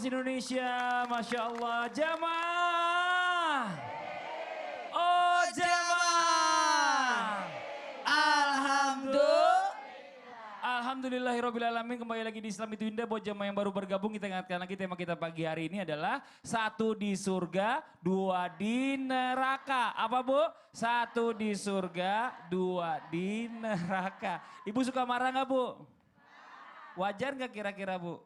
Indonesia, Masya Allah. Jamaah. Oh jamaah. Alhamdulillahirrahmanirrahim. Kembali lagi di Islam itu Indah. Buat jamaah yang baru bergabung, kita ingatkan lagi tema kita pagi hari ini adalah 1 di surga, 2 di neraka. Apa Bu? 1 di surga, 2 di neraka. Ibu suka marah gak Bu? Wajar gak kira-kira Bu?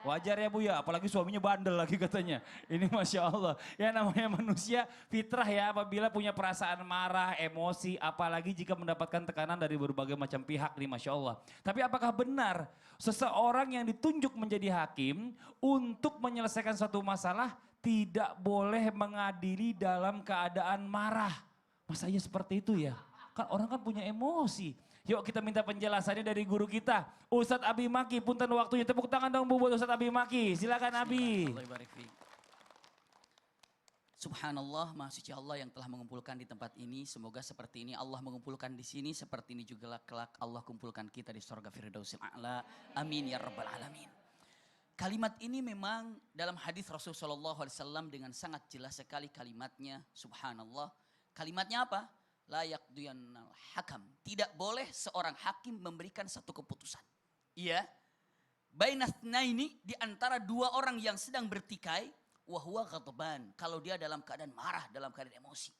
Wajar ya Bu ya, apalagi suaminya bandel lagi katanya. Ini Masya Allah. Ya namanya manusia fitrah ya, apabila punya perasaan marah, emosi, apalagi jika mendapatkan tekanan dari berbagai macam pihak nih Masya Allah. Tapi apakah benar seseorang yang ditunjuk menjadi hakim untuk menyelesaikan suatu masalah tidak boleh mengadili dalam keadaan marah? Masa iya seperti itu ya? Kan orang kan punya emosi. Yuk kita minta penjelasannya dari guru kita, Ustadz Abi Maki. Punten waktunya, tepuk tangan dong Bu buat Ustadz Abi Maki. Silakan Abi. Subhanallah, Maha Suci Allah yang telah mengumpulkan di tempat ini. Semoga seperti ini Allah mengumpulkan di sini, seperti ini juga kelak Allah kumpulkan kita di surga Firdausil A'la. Amin ya rabbal alamin. Kalimat ini memang dalam hadis Rasulullah SAW dengan sangat jelas sekali kalimatnya. Subhanallah. Kalimatnya apa? La yaqdiyannal hakam. Tidak boleh seorang hakim memberikan satu keputusan. Iya. Bainatsnaini, di antara dua orang yang sedang bertikai, wa huwa ghadban, kalau dia dalam keadaan marah, dalam keadaan emosi.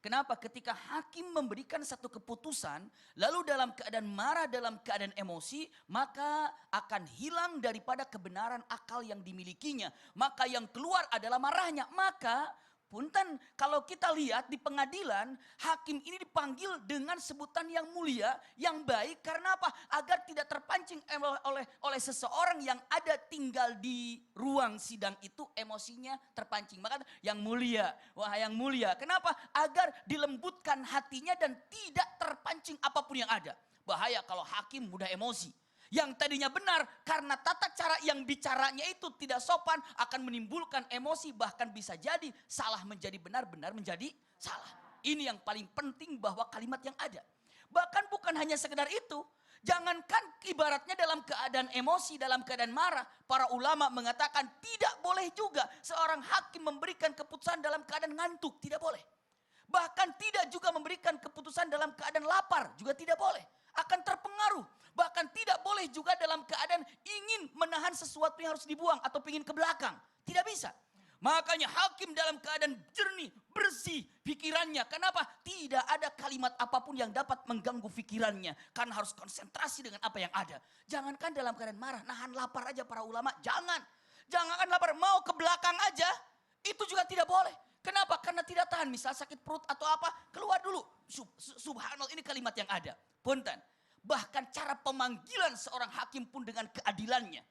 Kenapa? Ketika hakim memberikan satu keputusan, lalu dalam keadaan marah, dalam keadaan emosi, maka akan hilang daripada kebenaran akal yang dimilikinya. Maka yang keluar adalah marahnya. Maka punten, kalau kita lihat di pengadilan, hakim ini dipanggil dengan sebutan yang mulia, yang baik. Karena apa? Agar tidak terpancing oleh seseorang yang ada tinggal di ruang sidang itu, emosinya terpancing. Maka yang mulia, wah yang mulia. Kenapa? Agar dilembutkan hatinya dan tidak terpancing apapun yang ada. Bahaya kalau hakim mudah emosi. Yang tadinya benar karena tata cara yang bicaranya itu tidak sopan akan menimbulkan emosi, bahkan bisa jadi salah menjadi benar, benar menjadi salah. Ini yang paling penting bahwa kalimat yang ada. Bahkan bukan hanya sekedar itu, jangankan ibaratnya dalam keadaan emosi, dalam keadaan marah, para ulama mengatakan tidak boleh juga seorang hakim memberikan keputusan dalam keadaan ngantuk, tidak boleh. Bahkan tidak juga memberikan keputusan dalam keadaan lapar, juga tidak boleh. Akan terpengaruh. Bahkan tidak boleh juga dalam keadaan ingin menahan sesuatu yang harus dibuang atau ingin ke belakang. Tidak bisa. Makanya hakim dalam keadaan jernih, bersih pikirannya. Kenapa? Tidak ada kalimat apapun yang dapat mengganggu pikirannya. Karena harus konsentrasi dengan apa yang ada. Jangankan dalam keadaan marah, nahan lapar aja para ulama. Jangan. Jangankan lapar, mau ke belakang aja, itu juga tidak boleh. Kenapa? Karena tidak tahan. Misal sakit perut atau apa, keluar dulu. Subhanallah, ini kalimat yang ada. Punten. Bahkan cara pemanggilan seorang hakim pun dengan keadilannya.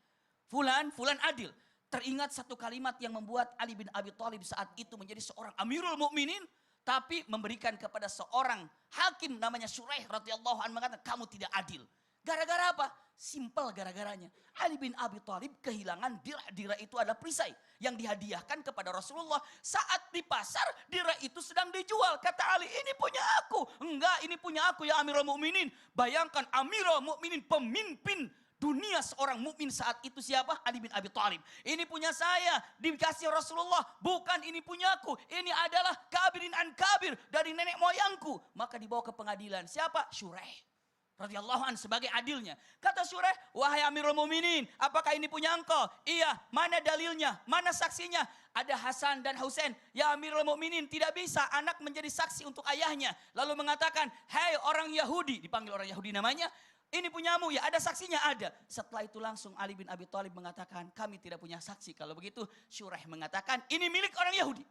Fulan adil. Teringat satu kalimat yang membuat Ali bin Abi Thalib saat itu menjadi seorang Amirul Mukminin, tapi memberikan kepada seorang hakim namanya Syuraih radhiyallahu anhu, mengatakan kamu tidak adil. Gara-gara apa? Simpel gara-garanya. Ali bin Abi Thalib kehilangan dirah itu adalah perisai yang dihadiahkan kepada Rasulullah. Saat di pasar dirah itu sedang dijual. Kata Ali, ini punya aku. Enggak, ini punya aku ya Amirul Mukminin. Bayangkan Amirul Mukminin, pemimpin dunia, seorang mukmin saat itu siapa? Ali bin Abi Thalib. Ini punya saya, dikasih Rasulullah. Bukan ini punya aku. Ini adalah kabirin an kabir, dari nenek moyangku. Maka dibawa ke pengadilan. Siapa? Syuraih radhiyallahu an sebagai adilnya. Kata Syuraih, wahai Amirul Mukminin, apakah ini punya engkau? Iya. Mana dalilnya? Mana saksinya? Ada Hasan dan Husain. Ya Amirul Mukminin, tidak bisa anak menjadi saksi untuk ayahnya. Lalu mengatakan, hei orang Yahudi, dipanggil orang Yahudi namanya, ini punyamu ya, ada saksinya? Ada. Setelah itu langsung Ali bin Abi Thalib mengatakan, kami tidak punya saksi. Kalau begitu Syuraih mengatakan, ini milik orang Yahudi.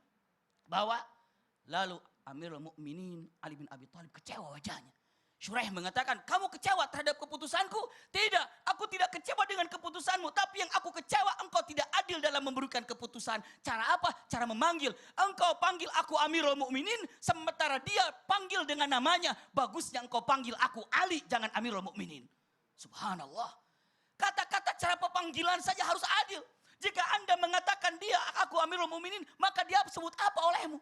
Bawa. Lalu Amirul Mukminin Ali bin Abi Thalib kecewa wajahnya. Syuraih mengatakan, kamu kecewa terhadap keputusanku? Tidak, aku tidak kecewa dengan keputusanmu. Tapi yang aku kecewa, engkau tidak adil dalam memberikan keputusan. Cara apa? Cara memanggil. Engkau panggil aku Amirul Mukminin, sementara dia panggil dengan namanya. Bagusnya engkau panggil aku Ali, jangan Amirul Mukminin. Subhanallah. Kata-kata cara pemanggilan saja harus adil. Jika Anda mengatakan dia aku Amirul Mukminin, maka dia sebut apa olehmu?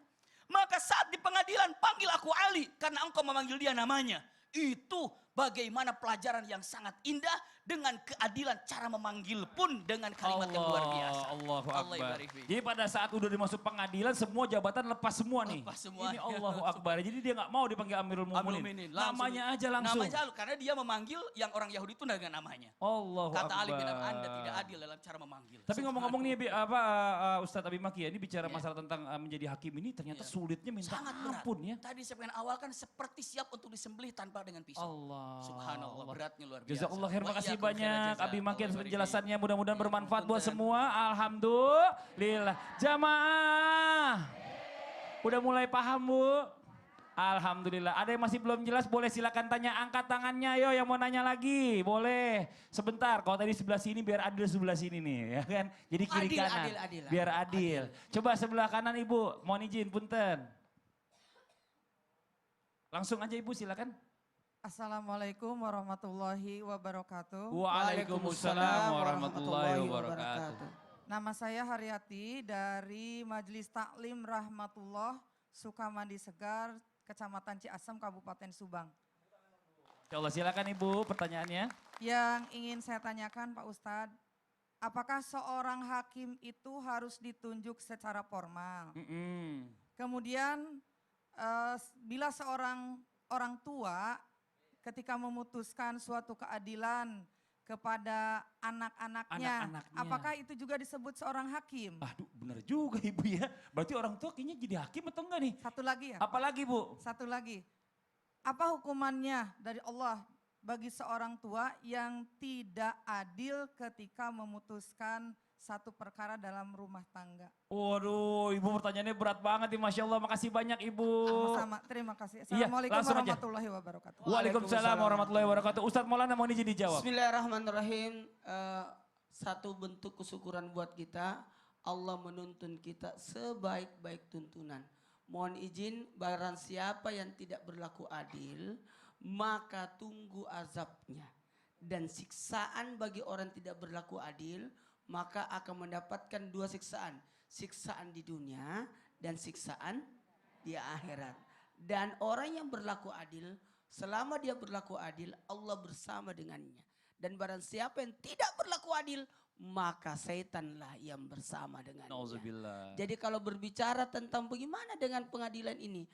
Maka saat di pengadilan panggil aku Ali, karena engkau memanggil dia namanya. Itu bagaimana pelajaran yang sangat indah dengan keadilan cara memanggil pun dengan kalimat yang luar biasa. Allahu Allah Akbar. ibarik fiik. Jadi pada saat udah dimasuk pengadilan semua jabatan lepas semua nih. Lepas semua. Ini Allahu Akbar. Jadi dia nggak mau dipanggil Amirul Mukminin. Namanya aja langsung. Namanya karena dia memanggil yang orang Yahudi itu dengan namanya. Allahu Kata Akbar. Ali bin Abi, Anda tidak adil dalam cara memanggil. Tapi ngomong-ngomong nih Ustadz Abi Maki ya, ini bicara masalah tentang menjadi hakim ini ternyata sulitnya minta Sangat berat. ampun ya. Tadi saya pengen awalkan seperti siap untuk disembelih tanpa dengan pisau. Allah. Subhanallah, beratnya luar biasa. Jazakallah khair, Wa makasih iyyakum khairal banyak jazaa. Abi Maki atas Allah penjelasannya. Mudah-mudahan bermanfaat buat Punten. semua. Alhamdulillah. Jamaah. Udah mulai paham Bu? Alhamdulillah. Ada yang masih belum jelas boleh silakan tanya, angkat tangannya yo yang mau nanya lagi. Boleh. Sebentar, kalau tadi sebelah sini biar adil sebelah sini nih ya kan. Jadi kiri Adil, kanan. adil. Biar adil. Coba sebelah kanan Ibu, mohon izin punten. Langsung aja Ibu silakan. Assalamualaikum warahmatullahi wabarakatuh. Waalaikumsalam warahmatullahi wabarakatuh. Nama saya Haryati dari Majelis Taklim Rahmatullah Sukamandi Segar, Kecamatan Ciasem, Kabupaten Subang. Insya Allah silakan Ibu pertanyaannya. Yang ingin saya tanyakan Pak Ustadz, apakah seorang hakim itu harus ditunjuk secara formal? Kemudian bila seorang orang tua ketika memutuskan suatu keadilan kepada anak-anaknya, apakah itu juga disebut seorang hakim? Aduh bener juga Ibu ya. Berarti orang tua kayaknya jadi hakim atau enggak nih? Satu lagi ya? Apalagi Bu? Satu lagi. Apa hukumannya dari Allah bagi seorang tua yang tidak adil ketika memutuskan satu perkara dalam rumah tangga? Waduh, Ibu pertanyaannya berat banget nih, Masya Allah. Makasih banyak Ibu. Sama-sama, terima kasih. Iya, Assalamualaikum langsung aja. warahmatullahi wabarakatuh. Waalaikumsalam warahmatullahi wabarakatuh. Ustadz Maulana mau izin dijawab. Bismillahirrahmanirrahim. Satu bentuk kesyukuran buat kita, Allah menuntun kita sebaik-baik tuntunan. Mohon izin, barang siapa yang tidak berlaku adil, maka tunggu azabnya. Dan siksaan bagi orang tidak berlaku adil, maka akan mendapatkan dua siksaan. Siksaan di dunia dan siksaan di akhirat. Dan orang yang berlaku adil, selama dia berlaku adil, Allah bersama dengannya. Dan barang siapa yang tidak berlaku adil, maka setanlah yang bersama dengannya. Nauzubillah. Jadi kalau berbicara tentang bagaimana dengan pengadilan ini,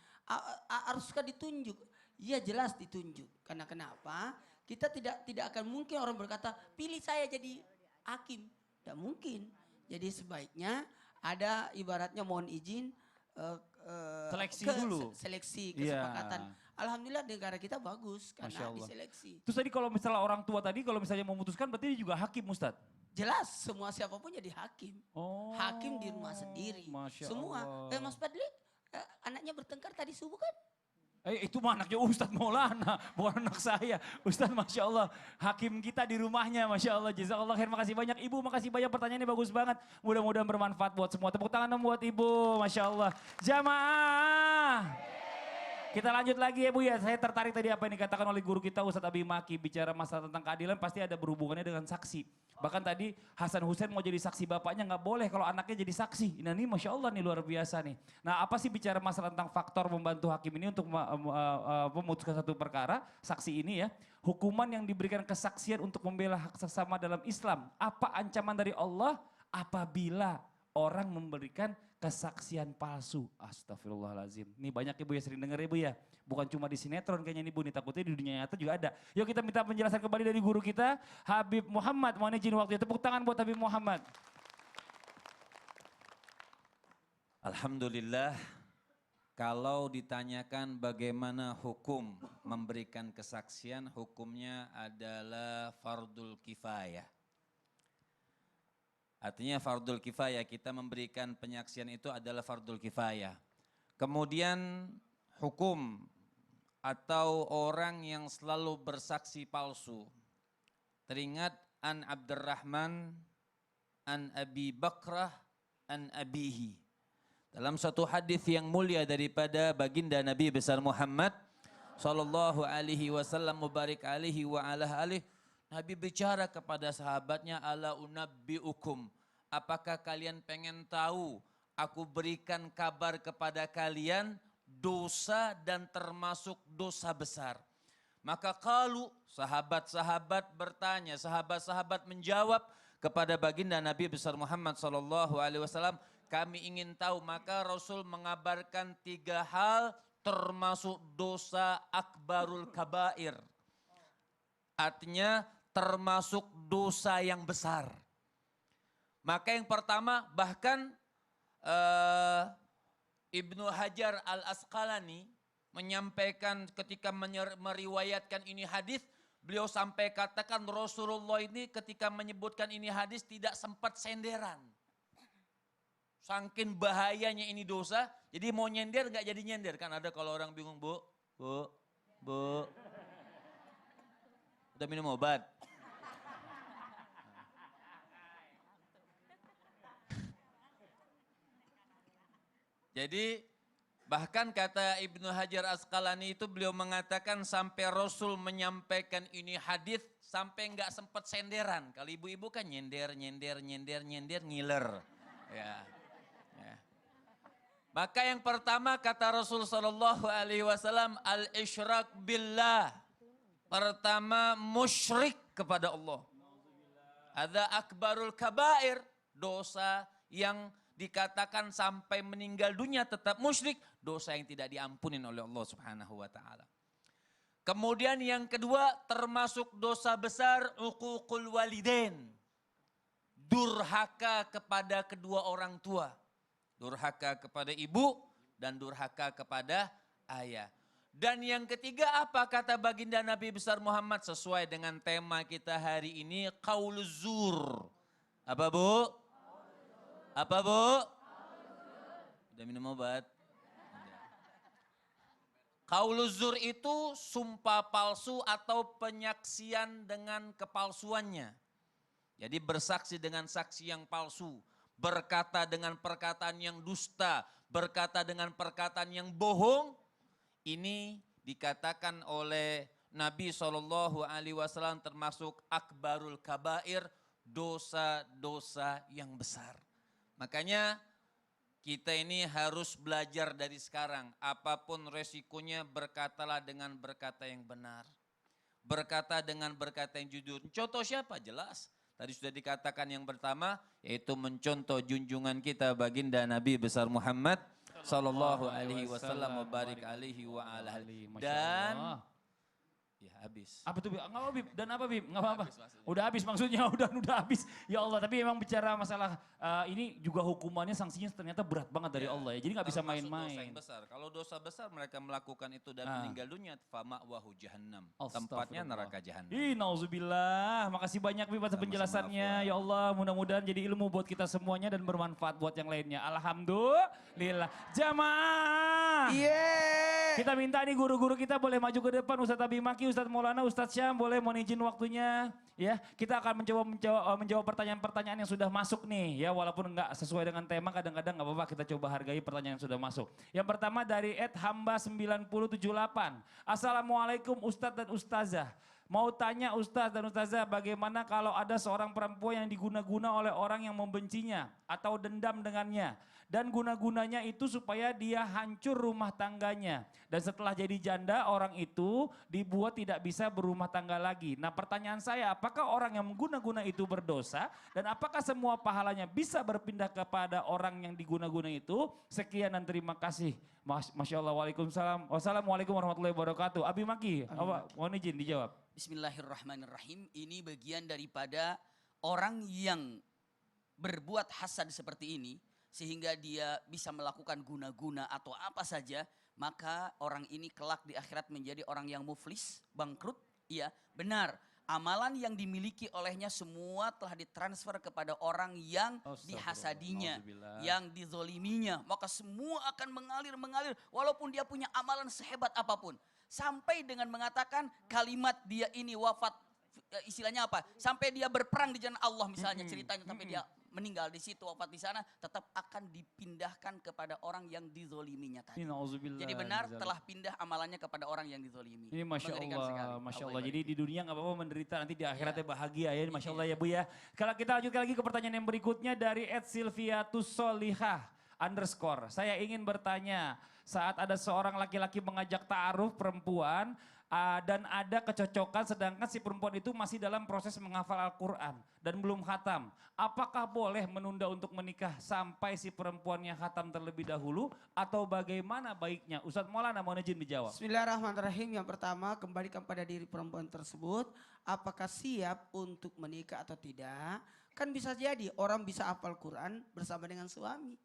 haruskah ditunjuk? Ya jelas ditunjuk. Karena kenapa? Kita tidak akan mungkin orang berkata, pilih saya jadi hakim. Tidak mungkin. Jadi sebaiknya ada ibaratnya mohon izin Seleksi dulu. Seleksi, Iya. kesepakatan. Alhamdulillah negara kita bagus Masya karena Allah. diseleksi. Terus tadi kalau misalnya orang tua tadi kalau misalnya memutuskan berarti dia juga hakim Ustadz? Jelas semua siapapun jadi hakim. Oh, Hakim di rumah sendiri. Masya Semua. Allah. Mas Fadli anaknya bertengkar tadi subuh kan? Itu mah anaknya Ustadz Maulana, bukan anak saya. Ustadz Masya Allah, hakim kita di rumahnya Masya Allah. Jazakallah khair, makasih banyak. Ibu makasih banyak, pertanyaannya bagus banget. Mudah-mudahan bermanfaat buat semua. Tepuk tangan dong buat Ibu, Masya Allah. Jamaah. Kita lanjut lagi ya Bu ya, saya tertarik tadi apa yang dikatakan oleh guru kita Ustadz Abi Maki. Bicara masalah tentang keadilan pasti ada berhubungannya dengan saksi. Bahkan tadi Hasan Hussein mau jadi saksi bapaknya nggak boleh kalau anaknya jadi saksi. Nah ini Masya Allah nih luar biasa nih. Nah apa sih bicara masalah tentang faktor membantu hakim ini untuk memutuskan satu perkara, saksi ini ya. Hukuman yang diberikan kesaksian untuk membela hak sesama dalam Islam. Apa ancaman dari Allah apabila orang memberikan kesaksian palsu? Astagfirullahaladzim. Ini banyak Ibu ya sering dengar Ibu ya. Bukan cuma di sinetron kayaknya nih Bu, nih takutnya di dunia nyata juga ada. Yuk kita minta penjelasan kembali dari guru kita, Habib Muhammad. Mohon izin waktunya, tepuk tangan buat Habib Muhammad. Alhamdulillah, kalau ditanyakan bagaimana hukum memberikan kesaksian, hukumnya adalah fardul kifayah. Artinya fardul kifayah, kita memberikan penyaksian itu adalah fardul kifayah. Kemudian hukum atau orang yang selalu bersaksi palsu. Teringat an Abdurrahman an Abi Bakrah an Abihi. Dalam satu hadis yang mulia daripada baginda Nabi besar Muhammad sallallahu alaihi wasallam mubarik alaihi wa ala alihi, Nabi bicara kepada sahabatnya, ala unabbiukum, apakah kalian pengen tahu aku berikan kabar kepada kalian dosa dan termasuk dosa besar. Maka qalu, sahabat-sahabat bertanya, sahabat-sahabat menjawab kepada baginda Nabi besar Muhammad SAW, kami ingin tahu. Maka Rasul mengabarkan 3 hal termasuk dosa akbarul kabair. Artinya termasuk dosa yang besar. Maka yang pertama, bahkan Ibnu Hajar al-Asqalani menyampaikan ketika meriwayatkan ini hadis, beliau sampai katakan Rasulullah ini ketika menyebutkan ini hadis tidak sempat senderan. Saking bahayanya ini dosa, jadi mau nyender nggak jadi nyender. Kan ada kalau orang bingung, bu, udah minum obat? Jadi bahkan kata Ibnu Hajar Asqalani itu beliau mengatakan sampai Rasul menyampaikan ini hadis sampai nggak sempat senderan. Kalau ibu-ibu kan nyender, ngiler. Ya. Maka yang pertama kata Rasul sallallahu alaihi wasallam al-isyrak billah. Pertama musyrik kepada Allah. Ada akbarul kabair, dosa yang dikatakan sampai meninggal dunia tetap musyrik, dosa yang tidak diampunin oleh Allah Subhanahu wa taala. Kemudian yang kedua termasuk dosa besar uququl walidain. Durhaka kepada kedua orang tua. Durhaka kepada ibu dan durhaka kepada ayah. Dan yang ketiga apa kata baginda Nabi besar Muhammad sesuai dengan tema kita hari ini, qauluz zur. Apa bu? Apa bu? Udah minum obat? Qauluz zur itu sumpah palsu atau penyaksian dengan kepalsuannya. Jadi bersaksi dengan saksi yang palsu. Berkata dengan perkataan yang dusta, berkata dengan perkataan yang bohong, ini dikatakan oleh Nabi SAW termasuk akbarul kabair, dosa-dosa yang besar. Makanya kita ini harus belajar dari sekarang, apapun resikonya berkatalah dengan berkata yang benar. Berkata dengan berkata yang jujur. Contoh siapa? Jelas. Tadi sudah dikatakan yang pertama, yaitu mencontoh junjungan kita baginda Nabi besar Muhammad sallallahu alaihi wasallam wa barik alaihi wa ala alihi. Dan ya habis. Apa tuh Bib? Enggak apa Bib? Dan apa Bib? Enggak apa-apa. Udah habis maksudnya, udah habis. Ya Allah, tapi memang bicara masalah ini juga hukumannya, sanksinya ternyata berat banget dari Allah ya. Jadi nggak bisa Termasuk dosa main-main. yang besar. Kalau dosa besar mereka melakukan itu dan meninggal dunia, fama'wahu jahannam. Tempatnya neraka jahannam. Ih, nauzubillah. Makasih banyak Bib atas penjelasannya. Ya Allah, mudah-mudahan jadi ilmu buat kita semuanya dan bermanfaat buat yang lainnya. Alhamdulillah. Jamaah. Kita minta nih guru-guru kita boleh maju ke depan. Ustadz Abi Maki, Ustadz Maulana, Ustadz Syam boleh mohon izin waktunya. Ya, kita akan menjawab pertanyaan-pertanyaan yang sudah masuk nih. Ya, walaupun enggak sesuai dengan tema, kadang-kadang enggak apa-apa, kita coba hargai pertanyaan yang sudah masuk. Yang pertama dari @hamba9078. Assalamualaikum Ustadz dan Ustazah. Mau tanya Ustadz dan Ustazah, bagaimana kalau ada seorang perempuan yang diguna-guna oleh orang yang membencinya atau dendam dengannya. Dan guna-gunanya itu supaya dia hancur rumah tangganya. Dan setelah jadi janda, orang itu dibuat tidak bisa berumah tangga lagi. Nah pertanyaan saya, apakah orang yang mengguna-guna itu berdosa? Dan apakah semua pahalanya bisa berpindah kepada orang yang diguna-guna itu? Sekian dan terima kasih. Masya Allah, waalaikumsalam. Wassalamualaikum warahmatullahi wabarakatuh. Abi Maki, mohon izin dijawab. Bismillahirrahmanirrahim. Ini bagian daripada orang yang berbuat hasad seperti ini, sehingga dia bisa melakukan guna-guna atau apa saja, maka orang ini kelak di akhirat menjadi orang yang muflis, bangkrut. Iya, benar. Amalan yang dimiliki olehnya semua telah ditransfer kepada orang yang dihasadinya, yang dizoliminya. Maka semua akan mengalir, walaupun dia punya amalan sehebat apapun. Sampai dengan mengatakan kalimat dia ini wafat, istilahnya apa? Sampai dia berperang di jalan Allah misalnya ceritanya, sampai dia meninggal di situ, wafat di sana, tetap akan dipindahkan kepada orang yang dizoliminya tadi. Jadi benar telah pindah amalannya kepada orang yang dizolimi. Ini Masya Allah, Masya Allah. Jadi di dunia nggak apa-apa menderita, nanti di akhiratnya bahagia ya, Masya Allah ya Bu ya. Kalau kita lanjutkan lagi ke pertanyaan yang berikutnya dari @silviatussolihah_. Saya ingin bertanya, saat ada seorang laki-laki mengajak ta'aruf perempuan, dan ada kecocokan sedangkan si perempuan itu masih dalam proses menghafal Al-Quran dan belum khatam. Apakah boleh menunda untuk menikah sampai si perempuannya khatam terlebih dahulu atau bagaimana baiknya? Ustadz Maulana mau izin dijawab. Bismillahirrahmanirrahim. Yang pertama, kembalikan pada diri perempuan tersebut, apakah siap untuk menikah atau tidak. Kan bisa jadi orang bisa hafal Quran bersama dengan suami.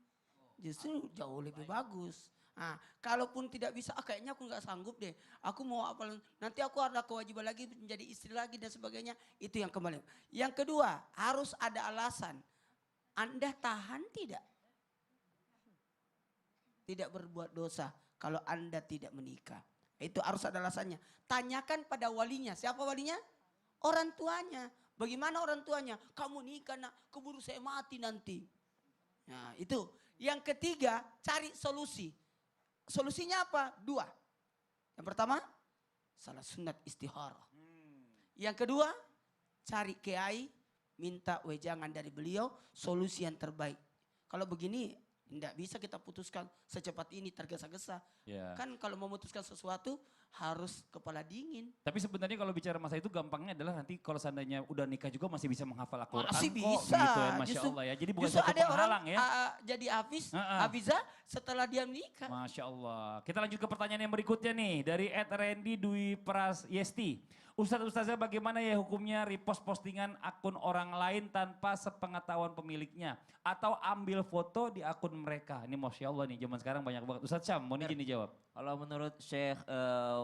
Justru jauh lebih bagus. Nah, kalaupun tidak bisa, kayaknya aku nggak sanggup deh. Aku mau hafal, nanti aku ada kewajiban lagi menjadi istri lagi dan sebagainya. Itu yang kembali. Yang kedua, harus ada alasan. Anda tahan tidak? Tidak berbuat dosa kalau Anda tidak menikah. Itu harus ada alasannya. Tanyakan pada walinya. Siapa walinya? Orang tuanya. Bagaimana orang tuanya? Kamu nikah nak, keburu saya mati nanti. Nah itu. Yang ketiga, cari solusi. Solusinya apa? Dua. Yang pertama, salat sunat istihara. Yang kedua, cari kiai, minta wejangan dari beliau, solusi yang terbaik. Kalau begini, tidak bisa kita putuskan secepat ini tergesa-gesa. Ya. Kan kalau memutuskan sesuatu harus kepala dingin. Tapi sebenarnya kalau bicara masa itu gampangnya adalah nanti kalau seandainya udah nikah juga masih bisa menghafal Al-Quran Masih kok bisa. gitu ya, Masya Allah ya. Jadi bukan Justru suatu ada orang penghalang ya. jadi hafizah setelah dia menikah. Masya Allah. Kita lanjut ke pertanyaan yang berikutnya nih. Dari @Randy Dwi Prasyesti. Ustazah bagaimana ya hukumnya repost postingan akun orang lain tanpa sepengetahuan pemiliknya. Atau ambil foto di akun mereka. Ini Masya Allah nih zaman sekarang banyak banget. Ustaz Syam mau izin dijawab. Kalau menurut Syekh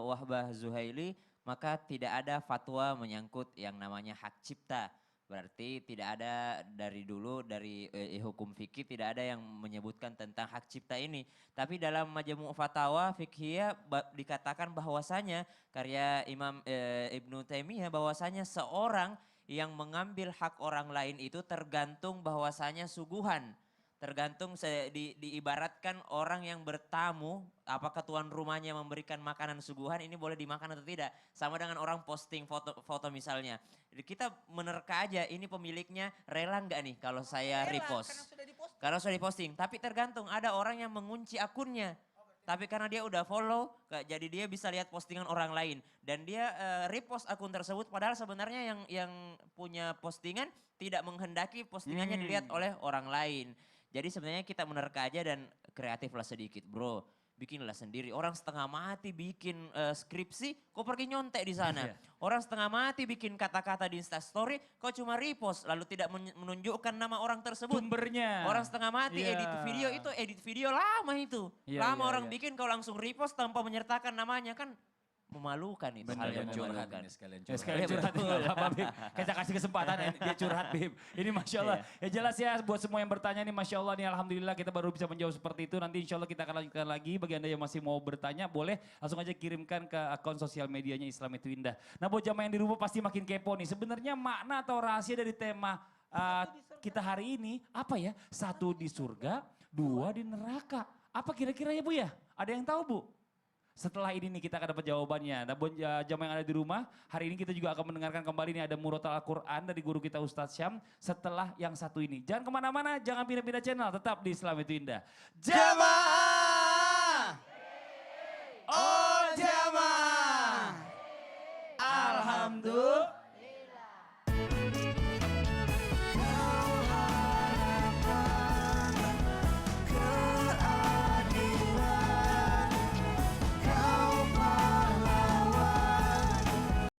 Wahbah Zuhaili, maka tidak ada fatwa menyangkut yang namanya hak cipta. Berarti tidak ada dari dulu dari hukum fikih tidak ada yang menyebutkan tentang hak cipta ini. Tapi dalam Majmu' Fatawa Fiqhiyah dikatakan bahwasanya karya Imam Ibnu Taimiyah bahwasanya seorang yang mengambil hak orang lain itu tergantung bahwasanya suguhan. Tergantung diibaratkan orang yang bertamu, apakah tuan rumahnya memberikan makanan suguhan ini boleh dimakan atau tidak. Sama dengan orang posting foto misalnya. Jadi kita menerka aja ini pemiliknya rela nggak nih kalau saya repost. Karena sudah diposting. Tapi tergantung ada orang yang mengunci akunnya. Tapi karena dia udah follow, jadi dia bisa lihat postingan orang lain. Dan dia repost akun tersebut padahal sebenarnya yang punya postingan tidak menghendaki postingannya dilihat oleh orang lain. Jadi sebenarnya kita menerka aja dan kreatiflah sedikit bro. Bikinlah sendiri. Orang setengah mati bikin skripsi, kok pergi nyontek di sana. Orang setengah mati bikin kata-kata di Instastory, kok cuma repost. Lalu tidak menunjukkan nama orang tersebut. Sumbernya. Orang setengah mati edit video itu, edit video lama itu. Lama orang bikin kau langsung repost tanpa menyertakan namanya kan. Memalukan itu. Sekalian curhat ini, Sekalian curhat, nggak apa-apa Bib. Kita kasih kesempatan dia curhat Bib. Ini Masya Allah. Ya jelas ya buat semua yang bertanya nih Masya Allah nih Alhamdulillah kita baru bisa menjawab seperti itu. Nanti Insya Allah kita akan lanjutkan lagi. Bagi Anda yang masih mau bertanya boleh langsung aja kirimkan ke akun sosial medianya Islam itu Indah. Nah buat jamaah yang di rumah pasti makin kepo nih. Sebenarnya makna atau rahasia dari tema kita hari ini apa ya? 1 di surga, 2 di neraka. Apa kira-kira ya Bu ya? Ada yang tahu Bu? Setelah ini nih kita akan dapat jawabannya. Nah buat jamaah yang ada di rumah, hari ini kita juga akan mendengarkan kembali nih ada Murotal Al-Quran dari guru kita Ustadz Syam setelah yang satu ini. Jangan kemana-mana, jangan pindah-pindah channel, tetap di Islam itu Indah. Jamaah. Oh jamaah. Alhamdulillah.